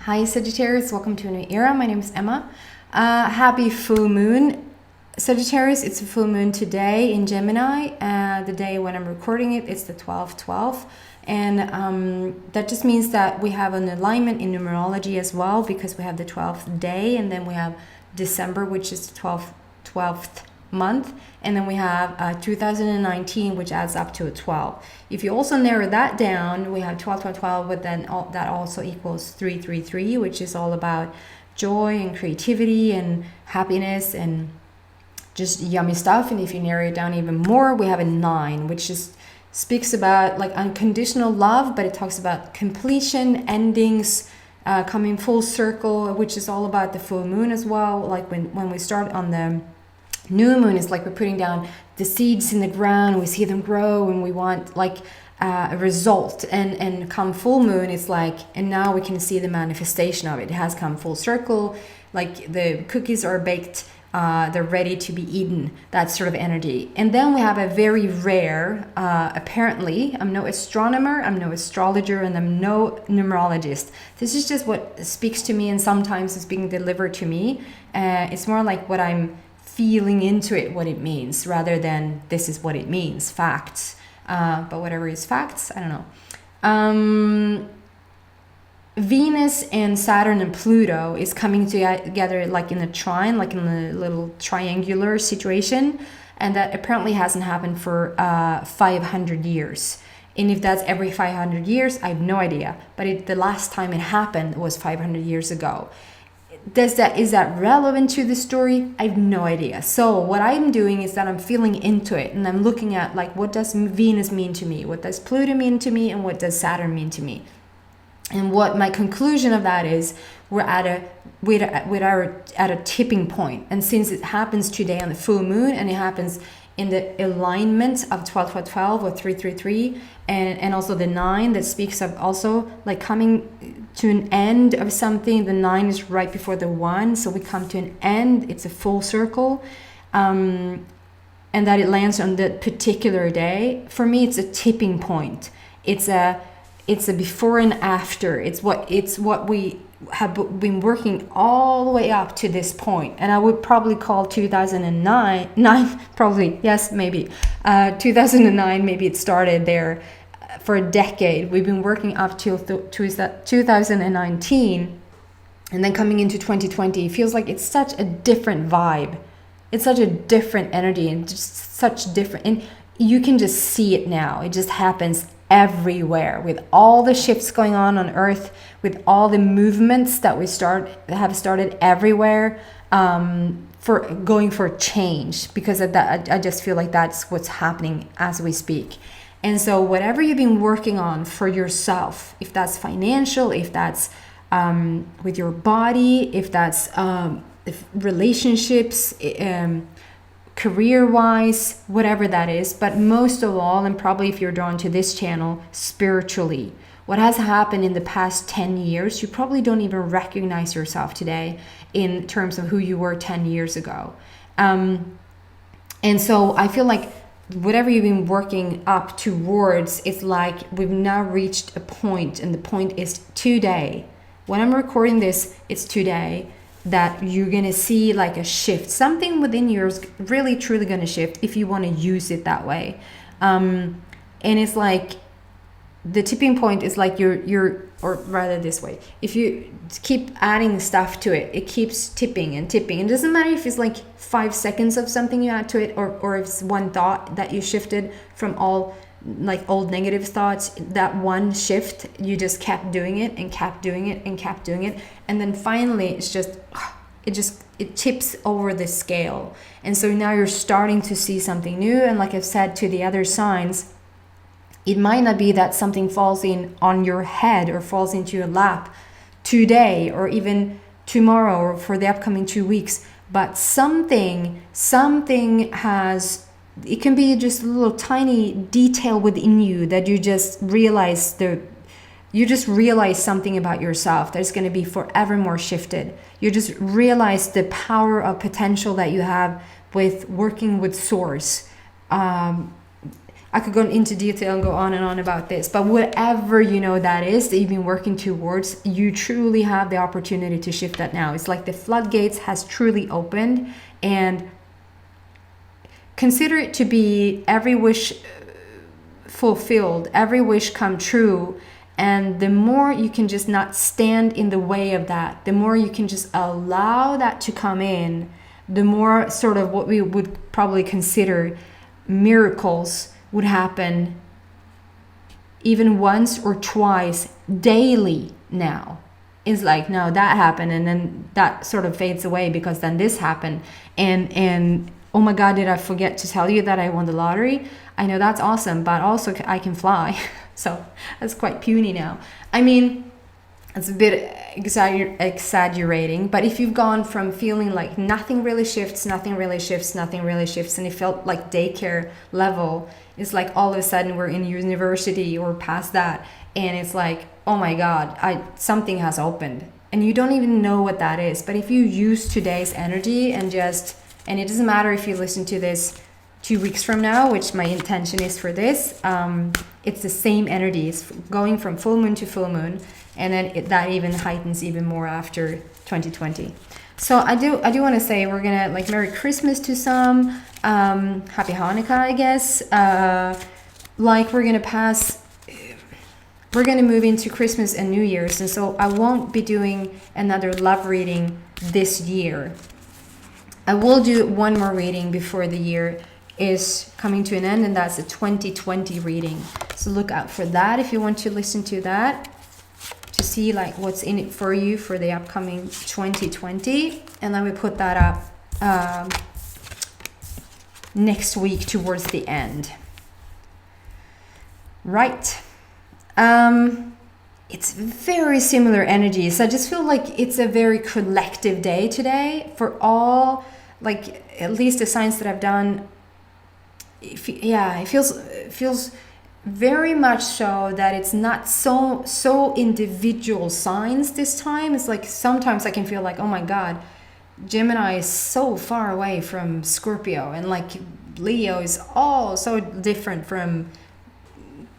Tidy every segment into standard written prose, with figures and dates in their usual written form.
Hi Sagittarius, welcome to a new era. My name is Emma. Happy full moon. Sagittarius, it's a full moon today in Gemini. The day when I'm recording it, it's the 12/12. And that just means that we have an alignment in numerology as well, because we have the 12th day, and then we have December, which is the 12th month, and then we have 2019, which adds up to a 12. If you also narrow that down, we have 12, 12, 12, but then that also equals 333, which is all about joy and creativity and happiness and just yummy stuff. And if you narrow it down even more, we have a 9, which just speaks about like unconditional love, but it talks about completion, endings, coming full circle, which is all about the full moon as well. Like when we start on the new moon, it's like we're putting down the seeds in the ground, we see them grow, and we want like a result. And come full moon, it's like, and now we can see the manifestation of it. It has come full circle, like the cookies are baked, they're ready to be eaten, that sort of energy. And then we have a very rare, apparently, I'm no astronomer, I'm no astrologer, and I'm no numerologist. This is just what speaks to me, and sometimes it's being delivered to me. It's more like what I'm feeling into it, what it means, rather than this is what it means, facts. But whatever is facts, I don't know. Venus and Saturn and Pluto is coming together like in a trine, like in a little triangular situation, and that apparently hasn't happened for 500 years. And if that's every 500 years, I have no idea. But the last time it happened was 500 years ago. Is that relevant to the story? I have no idea. So what I'm doing is that I'm feeling into it, and I'm looking at like, what does Venus mean to me? What does Pluto mean to me? And what does Saturn mean to me? And what my conclusion of that is, we're at a tipping point. And since it happens today on the full moon, and it happens in the alignment of 12, 12, 12 or 333, and also the 9 that speaks of also like coming to an end of something. The 9 is right before the 1, so we come to an end. It's a full circle, and that it lands on that particular day. For me, it's a tipping point. It's a before and after. It's what we have been working all the way up to this point. And I would probably call 2009 probably, yes, maybe 2009, maybe it started there. For a decade we've been working up till 2019, and then coming into 2020, it feels like it's such a different vibe. It's such a different energy, and just such different, and you can just see it now. It just happens everywhere, with all the shifts going on Earth, with all the movements that have started everywhere, for going for change, because of that, I just feel like that's what's happening as we speak. And so whatever you've been working on for yourself, if that's financial, if that's with your body, if that's if relationships, career-wise, whatever that is, but most of all, and probably if you're drawn to this channel, spiritually, what has happened in the past 10 years, you probably don't even recognize yourself today in terms of who you were 10 years ago. And so I feel like whatever you've been working up towards, it's like we've now reached a point, and the point is today. When I'm recording this, it's today that you're going to see like a shift. Something within you is really truly going to shift if you want to use it that way. And it's like the tipping point is like or rather this way, if you keep adding stuff to it, it keeps tipping and tipping. It doesn't matter if it's like 5 seconds of something you add to it, or if it's one thought that you shifted from all like old negative thoughts. That one shift, you just kept doing it and kept doing it and kept doing it, and then finally it tips over the scale. And so now you're starting to see something new. And like I've said to the other signs, it might not be that something falls in on your head or falls into your lap today or even tomorrow or for the upcoming 2 weeks, but something has, it can be just a little tiny detail within you that you just realize something about yourself that's going to be forever more shifted. You just realize the power of potential that you have with working with source. I could go into detail and go on and on about this, but whatever you know that is that you've been working towards, you truly have the opportunity to shift that now. It's like the floodgates has truly opened, and consider it to be every wish fulfilled, every wish come true. And the more you can just not stand in the way of that, the more you can just allow that to come in, the more sort of what we would probably consider miracles would happen even once or twice daily now. It's like, no, that happened, and then that sort of fades away because then this happened. And oh my God, did I forget to tell you that I won the lottery? I know that's awesome, but also I can fly. So that's quite puny now. I mean, it's a bit exaggerating, but if you've gone from feeling like nothing really shifts, and it felt like daycare level, it's like all of a sudden we're in university or past that, and it's like, oh my God, something has opened, and you don't even know what that is. But if you use today's energy and it doesn't matter if you listen to this 2 weeks from now, which my intention is for this, it's the same energy. It's going from full moon to full moon, and then that even heightens even more after 2020. So I do want to say we're gonna like Merry Christmas to some, Happy Hanukkah, I guess. Like we're gonna move into Christmas and New Year's, and so I won't be doing another love reading this year. I will do one more reading before the year is coming to an end, and that's a 2020 reading. So look out for that if you want to listen to that, to see like what's in it for you for the upcoming 2020. And then we put that up next week towards the end. Right. It's very similar energies. I just feel like it's a very collective day today for all, like at least the signs that I've done. It feels very much so that it's not so individual signs this time. It's like sometimes I can feel like, oh my God, Gemini is so far away from Scorpio, and like Leo is all so different from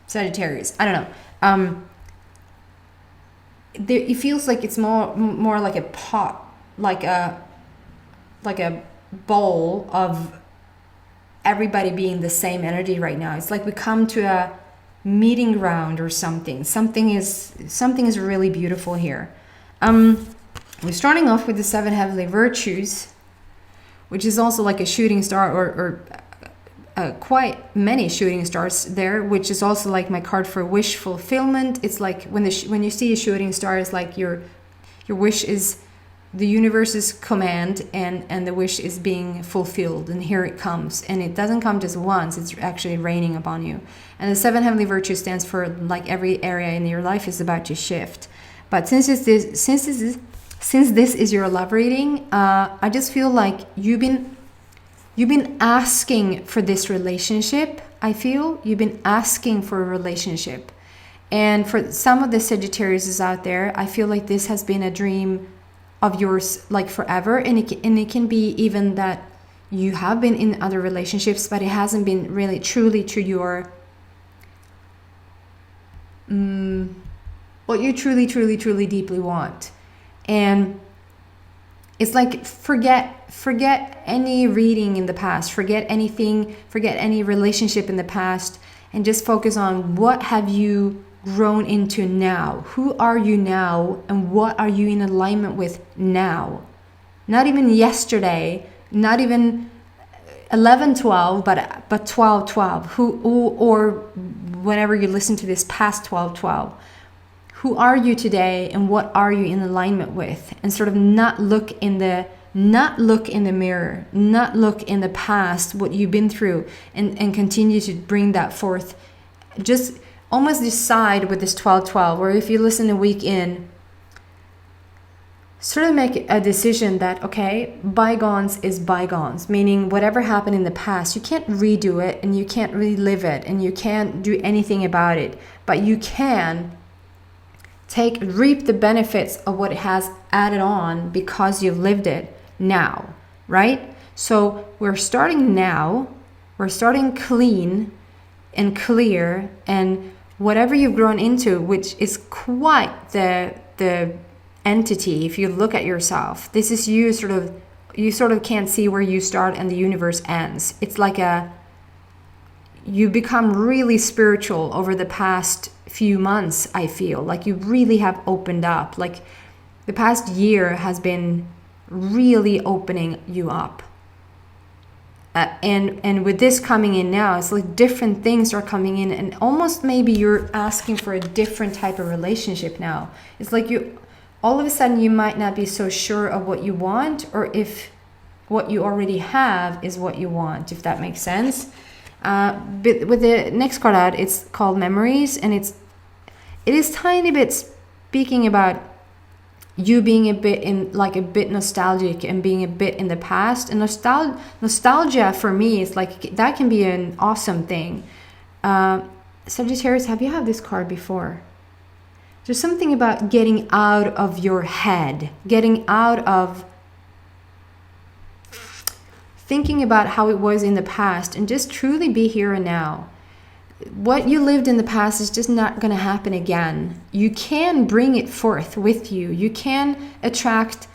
Sagittarius. I don't know. It feels like it's more like a pot, like a bowl of everybody being the same energy right now. It's like we come to a meeting ground or something. Something is really beautiful here. We're starting off with the 7 heavenly virtues, which is also like a shooting star or quite many shooting stars there, which is also like my card for wish fulfillment. It's like when you see a shooting star, it's like your wish is the universe's command, and the wish is being fulfilled, and here it comes, and it doesn't come just once, it's actually raining upon you. And the 7 heavenly virtues stands for like every area in your life is about to shift. But since this is your love reading, I just feel like you've been asking for this relationship. I feel you've been asking for a relationship, and for some of the Sagittarius out there, I feel like this has been a dream of yours like forever, and it can be even that you have been in other relationships, but it hasn't been really truly to your what you truly deeply want. And it's like forget any reading in the past, forget any relationship in the past, and just focus on what have you grown into now. Who are you now, and what are you in alignment with now? Not even yesterday, not even 11-12, but 12-12. Who, or whenever you listen to this past 12-12. Who are you today, and what are you in alignment with? And sort of not look in the mirror, not look in the past, what you've been through, and continue to bring that forth. Just almost decide with this 12-12, or if you listen a week in, sort of make a decision that, okay, bygones is bygones, meaning whatever happened in the past, you can't redo it, and you can't relive it, and you can't do anything about it, but you can reap the benefits of what it has added on because you've lived it now, right? So we're starting now, we're starting clean, and clear, and whatever you've grown into, which is quite the entity. If you look at yourself, this is you sort of can't see where you start and the universe ends. It's like you become really spiritual over the past few months. I feel like you really have opened up. Like the past year has been really opening you up. And with this coming in now, it's like different things are coming in, and almost maybe you're asking for a different type of relationship now. It's like all of a sudden you might not be so sure of what you want, or if what you already have is what you want, if that makes sense. But with the next card out, it's called Memories, and it is tiny bit speaking about you being a bit nostalgic and being a bit in the past. And nostalgia for me is like, that can be an awesome thing. Sagittarius, have you had this card before? There's something about getting out of your head, getting out of thinking about how it was in the past, and just truly be here and now. What you lived in the past is just not going to happen again. You can bring it forth with you. You can attract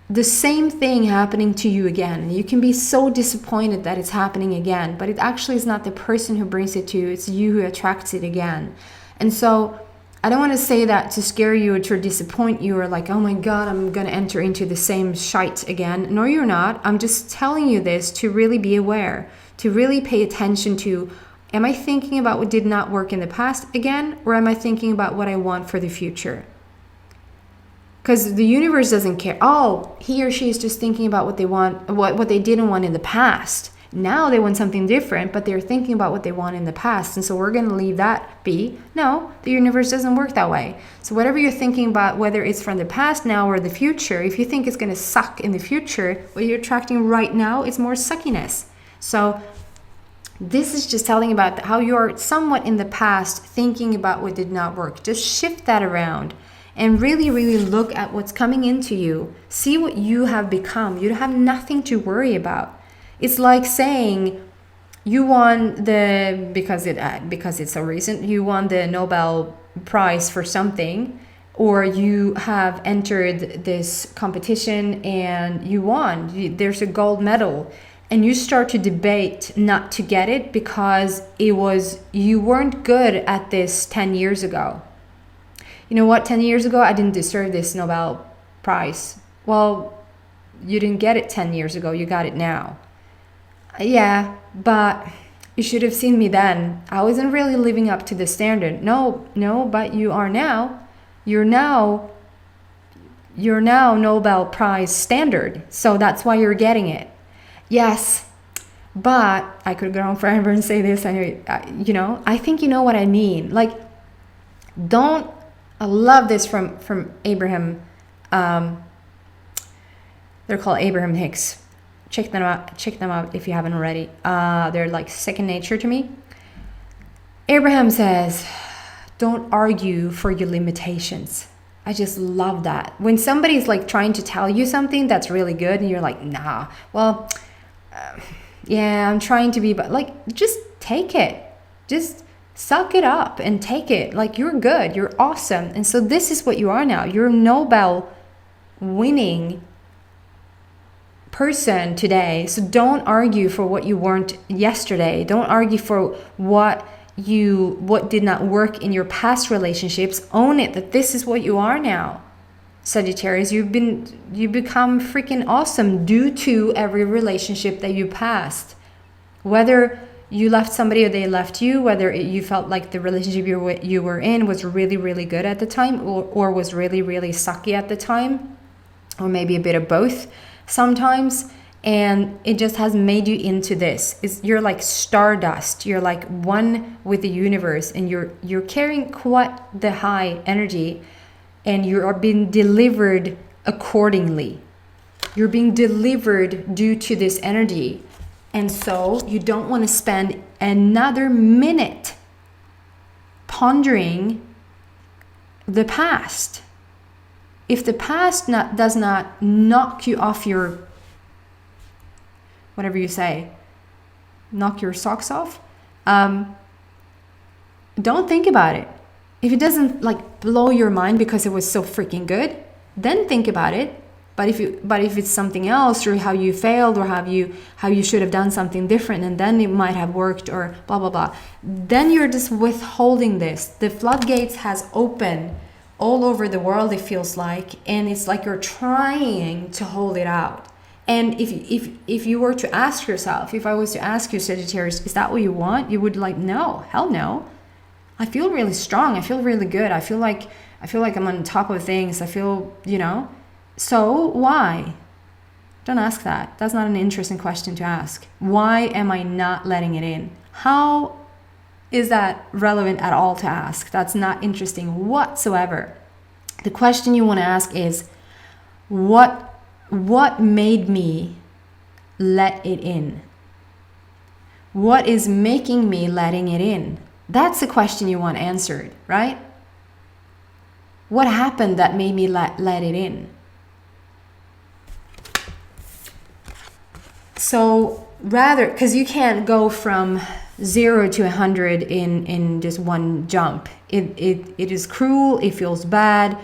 the same thing happening to you again. You can be so disappointed that it's happening again, but it actually is not the person who brings it to you. It's you who attracts it again. And so I don't want to say that to scare you or to disappoint you, or like, oh my God, I'm going to enter into the same shite again. No, you're not. I'm just telling you this to really be aware, to really pay attention to, am I thinking about what did not work in the past again, or am I thinking about what I want for the future? Because the universe doesn't care. Oh, he or she is just thinking about what they want, what they didn't want in the past. Now they want something different, but they're thinking about what they want in the past. And so we're going to leave that be. No, the universe doesn't work that way. So whatever you're thinking about, whether it's from the past now or the future, if you think it's going to suck in the future, what you're attracting right now is more suckiness. So this is just telling about how you're somewhat in the past thinking about what did not work. Just shift that around and really, really look at what's coming into you. See what you have become. You have nothing to worry about. It's like saying you won because it's so recent, you won the Nobel Prize for something, or you have entered this competition and you won. There's a gold medal. And you start to debate not to get it because you weren't good at this 10 years ago. You know what, 10 years ago, I didn't deserve this Nobel Prize. Well, you didn't get it 10 years ago, you got it now. Yeah, but you should have seen me then. I wasn't really living up to the standard. No, but you are now. You're now Nobel Prize standard. So that's why you're getting it. Yes, but I could go on forever and say this. I think you know what I mean. Like, I love this from Abraham. They're called Abraham Hicks. Check them out if you haven't already. They're like second nature to me. Abraham says, don't argue for your limitations. I just love that. When somebody's like trying to tell you something that's really good and you're like, nah, well, yeah, I'm trying to be, but like, just take it. Just suck it up and take it. Like, you're good. You're awesome. And so this is what you are now. You're a Nobel winning person today. So don't argue for what you weren't yesterday. Don't argue for what did not work in your past relationships. Own it, that this is what you are now. Sagittarius, you become freaking awesome due to every relationship that you passed. Whether you left somebody or they left you, whether you felt like the relationship you were in was really, really good at the time, or was really, really sucky at the time, or maybe a bit of both sometimes, and it just has made you into this. You're like stardust. You're like one with the universe, and you're carrying quite the high energy, and you are being delivered accordingly. You're being delivered due to this energy. And so you don't want to spend another minute pondering the past. If the past does not knock you off your, whatever you say, knock your socks off, don't think about it. If it doesn't like blow your mind because it was so freaking good, then think about it. But if it's something else, or how you failed, or how you should have done something different, and then it might have worked, or blah blah blah, then you're just withholding this. The floodgates has opened all over the world, it feels like, and it's like you're trying to hold it out. And if you were to ask yourself, if I was to ask you, Sagittarius, is that what you want? You would like, no, hell no. I feel really strong. I feel really good. I feel like I'm on top of things. I feel, So why? Don't ask that. That's not an interesting question to ask. Why am I not letting it in? How is that relevant at all to ask? That's not interesting whatsoever. The question you want to ask is, what made me let it in? What is making me letting it in? That's the question you want answered, right? What happened that made me let it in? So rather, because you can't go from 0 to 100 in just one jump. It is cruel. It feels bad.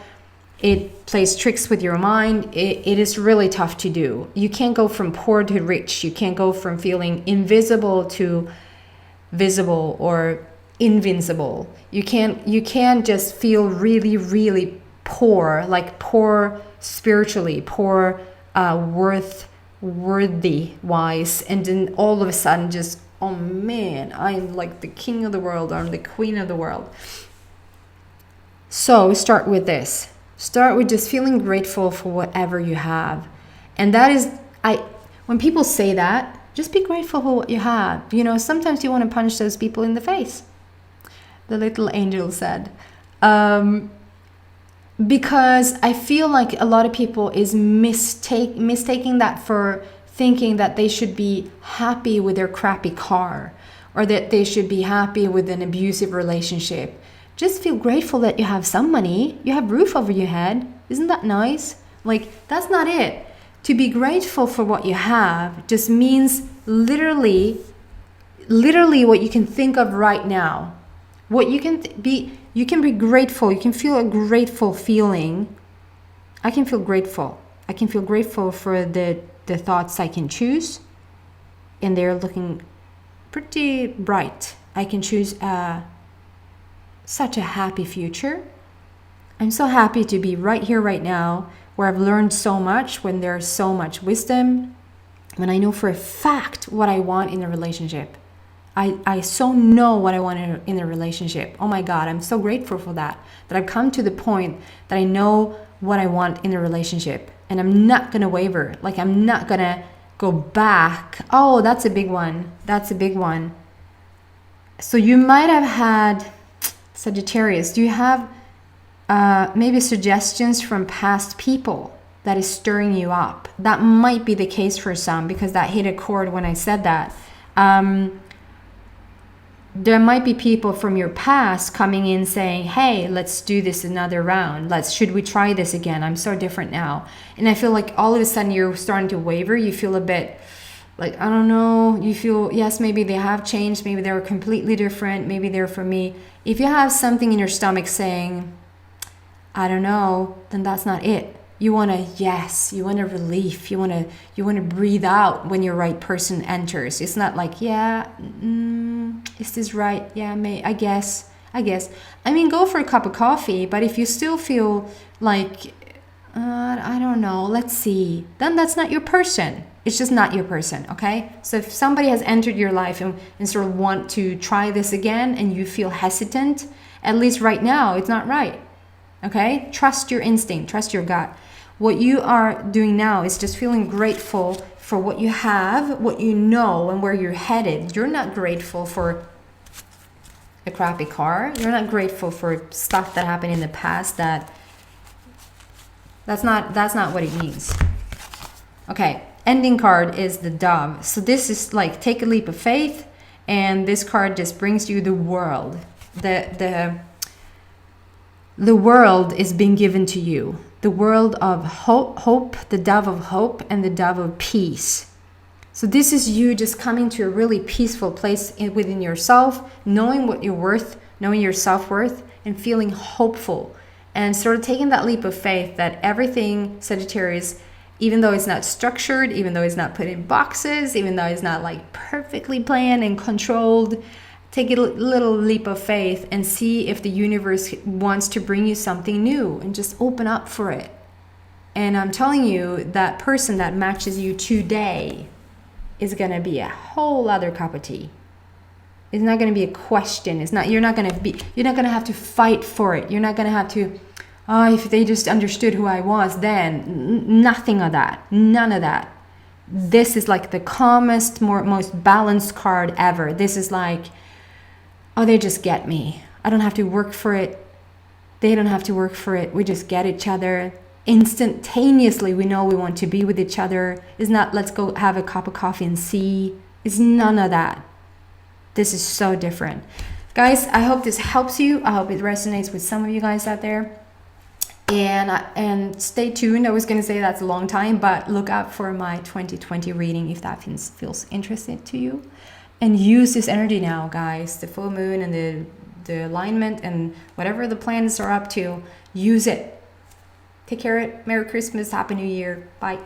It plays tricks with your mind. It is really tough to do. You can't go from poor to rich. You can't go from feeling invisible to visible or invincible. You can't just feel really, really poor, like poor spiritually, poor worthy wise, and then all of a sudden just, oh man, I'm like the king of the world, I'm the queen of the world. So start with this. Start with just feeling grateful for whatever you have. And that is, when people say that, just be grateful for what you have. Sometimes you want to punch those people in the face. The little angel said. Because I feel like a lot of people is mistaking that for thinking that they should be happy with their crappy car, or that they should be happy with an abusive relationship. Just feel grateful that you have some money, you have roof over your head. Isn't that nice? Like, that's not it. To be grateful for what you have just means literally what you can think of right now. What you can you can be grateful. You can feel a grateful feeling. I can feel grateful. I can feel grateful for the thoughts I can choose, and they're looking pretty bright. I can choose such a happy future. I'm so happy to be right here, right now, where I've learned so much, when there's so much wisdom, when I know for a fact what I want in a relationship. I so know what I want in a relationship. Oh my God, I'm so grateful for that I've come to the point that I know what I want in a relationship. And I'm not going to waver. Like, I'm not going to go back. Oh, that's a big one. That's a big one. So you might have had, Sagittarius, do you have maybe suggestions from past people that is stirring you up? That might be the case for some, because that hit a chord when I said that. There might be people from your past coming in saying, hey, let's do this another round. Should we try this again? I'm so different now. And I feel like all of a sudden you're starting to waver. You feel a bit like, I don't know. You feel, yes, maybe they have changed. Maybe they're completely different. Maybe they're for me. If you have something in your stomach saying, I don't know, then that's not it. You want a yes, you want a relief, you want to breathe out when your right person enters. It's not like, yeah, is this right? Yeah, I guess. I mean, go for a cup of coffee, but if you still feel like, I don't know, let's see, then that's not your person. It's just not your person, okay? So if somebody has entered your life and sort of want to try this again, and you feel hesitant, at least right now, it's not right. Okay? Trust your instinct, trust your gut. What you are doing now is just feeling grateful for what you have, what you know, and where you're headed. You're not grateful for a crappy car. You're not grateful for stuff that happened in the past. That's not what it means. Okay, ending card is the Dove. So this is like, take a leap of faith, and this card just brings you the world. The world is being given to you. The world of hope, the dove of hope, and the dove of peace. So this is you just coming to a really peaceful place within yourself, knowing what you're worth, knowing your self-worth, and feeling hopeful. And sort of taking that leap of faith that everything, Sagittarius, even though it's not structured, even though it's not put in boxes, even though it's not like perfectly planned and controlled, take a little leap of faith and see if the universe wants to bring you something new, and just open up for it. And I'm telling you, that person that matches you today is going to be a whole other cup of tea. It's not going to be a question. You're not going to have to fight for it. You're not going to have to, if they just understood who I was, then nothing of that. None of that. This is like the calmest, most balanced card ever. This is like, they just get me. I don't have to work for it. They don't have to work for it. We just get each other. Instantaneously, we know we want to be with each other. It's not, let's go have a cup of coffee and see. It's none of that. This is so different. Guys, I hope this helps you. I hope it resonates with some of you guys out there. And stay tuned. I was going to say that's a long time, but look out for my 2020 reading if that feels interesting to you. And use this energy now, guys. The full moon and the alignment and whatever the planets are up to, use it. Take care of it. Merry Christmas. Happy New Year. Bye.